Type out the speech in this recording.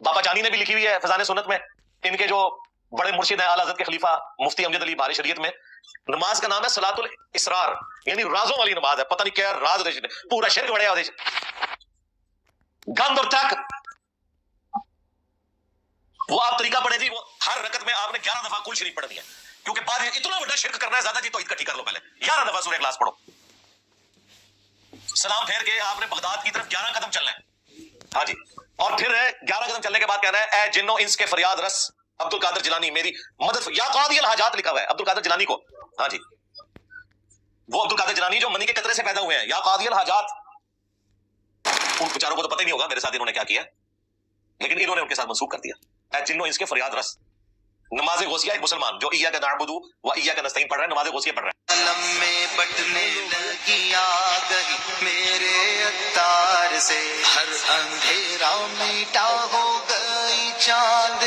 باپا جانی نے بھی لکھی ہوئی ہے فیضان سنت میں، ان کے جو بڑے مرشد ہیں اعلی حضرت کے خلیفہ مفتی امجد علی بارِ شریعت میں، نماز کا نام ہے صلاۃ الاسرار، یعنی رازوں والی نماز ہے، پتہ نہیں کیا راز پورا شرک بڑھیا ہوتے گند اور تک. وہ آپ طریقہ پڑھے جی، وہ ہر رکعت میں آپ نے 11 دفعہ کل شریف پڑھنی ہے، کیونکہ بعد اتنا بڑا شرک کرنا ہے زیادہ جی، تو اکٹھی کر لو پہلے 11 دفعہ سورہ اخلاص پڑھو، سلام پھیر کے آپ نے بغداد کی طرف 11 قدم چلنا ہے، ہاں جی، اور پھر 11 قدم چلنے کے بعد کہنا ہے اے جنوں انس کے فریاد رس عبد القادر جیلانی میری مدد، یا قاضی الحاجات لکھا ہوا ہے عبد القادر جیلانی کو، ہاں جی، وہ عبد القادر جیلانی جو منی کے قطرے سے پیدا ہوئے ہیں، یا قاضی الحاجات. ان بیچاروں کو تو پتہ ہی نہیں ہوگا میرے ساتھ انہوں نے کیا کیا، لیکن انہوں نے ان کے ساتھ منسوخ کر دیا اے جنوں انس کے فریاد رس. نماز غوثیہ ایک مسلمان جو ایاک نعبد و ایاک نستعین پڑھ رہا ہے، نماز غوثیہ پڑھ رہا ہے. قلم میں بٹنے لگی آگہی میرے عطار سے، ہر اندھیرا میٹا ہو گئی چاند